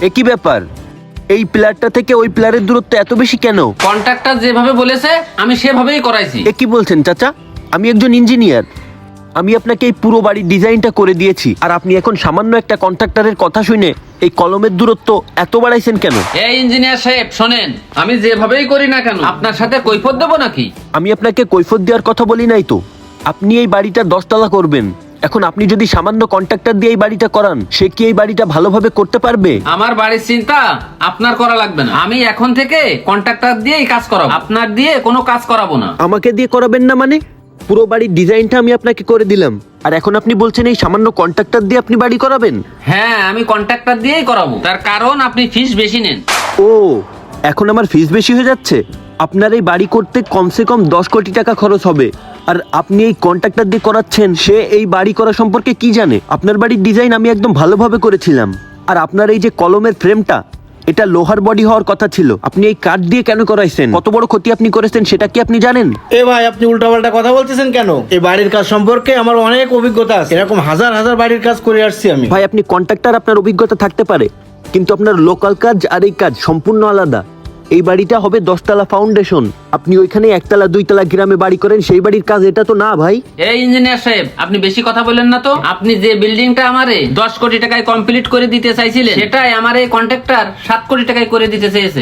একই ব্যাপার, এই প্লেয়ারটা থেকে ওই প্লেয়ারের দূরত্ব এত বেশি কেন? কন্ট্রাক্টর যেভাবে বলেছে আমি সেভাবেই করাইছি। এ কি বলছেন চাচা? আমি একজন ইঞ্জিনিয়ার, আমি আপনাকে এই পুরো বাড়ির ডিজাইনটা করে দিয়েছি, আর আপনি এখন সামান্য একটা কন্ট্রাক্টরের কথা শুনে এই কলমের দূরত্ব এত বাড়াইছেন কেন? এই ইঞ্জিনিয়ার সাহেব শোনেন, আমি যেভাবেই করি না কেন আপনার সাথে কৈফিয়ত দেবো নাকি? আমি আপনাকে কৈফিয়ত দেওয়ার কথা বলি নাই তো। আপনি এই বাড়িটা 10 তলা করবেন, এখন আপনি যদি সামান্য কন্ট্রাক্টর দিয়ে এই বাড়িটা করান, সে কি এই বাড়িটা ভালোভাবে করতে পারবে? আমার বাড়ির চিন্তা আপনার করা লাগবে না, আমি এখন থেকে কন্ট্রাক্টর দিয়েই কাজ করাবো, আপনার দিয়ে কোনো কাজ করাবো না। আমাকে দিয়ে করাবেন না মানে? পুরো বাড়ির ডিজাইনটা আমি আপনাকে করে দিলাম, আর এখন আপনি বলছেন এই সামান্য কন্ট্রাক্টর দিয়ে আপনি বাড়ি করাবেন? হ্যাঁ, আমি কন্ট্রাক্টর দিয়েই করাবো, তার কারণ আপনি ফিস বেশি নেন। ও, এখন আমার ফিস বেশি হয়ে যাচ্ছে? আপনার এই বাড়ি করতে কমসে কম 10 কোটি টাকা খরচ হবে, আর আপনি এই কন্ট্রাক্টর দিয়ে করাচ্ছেন। সে এই বাড়ি করা সম্পর্কে কি জানে? আপনার বাড়ির ডিজাইন আমি একদম ভালোভাবে করেছিলাম, আর আপনার এই যে কলমের ফ্রেমটা, এটা লোহার বডি হওয়ার কথা ছিল, আপনি এই কাঠ দিয়ে কেন করাইছেন? কত বড় ক্ষতি আপনি করেছেন সেটা কি আপনি জানেন? এ ভাই, আপনি উল্টাপাল্টা কথা বলতেছেন কেন? এই বাড়ির কাজ সম্পর্কে আমার অনেক অভিজ্ঞতা আছে, এরকম হাজার হাজার বাড়ির কাজ করে আসছি আমি। ভাই, আপনি কন্ট্রাক্টর, আপনার অভিজ্ঞতা থাকতে পারে, কিন্তু আপনার লোকাল কাজ আর এই কাজ সম্পূর্ণ আলাদা। এই বাড়িটা হবে 10 তলা ফাউন্ডেশন, আপনি ওইখানে 1 তলা 2 তলা গ্রামে বাড়ি করেন, সেই বাড়ির কাজ এটা তো না ভাই। এই ইঞ্জিনিয়ার সাহেব, আপনি বেশি কথা বলেন না তো। আপনি যে বিল্ডিংটা আমারে 10 কোটি টাকায় কমপ্লিট করে দিতে চাইছিলেন, সেটাই আমার এই কন্ট্রাক্টর 7 কোটি টাকায় করে দিতে চেয়েছে।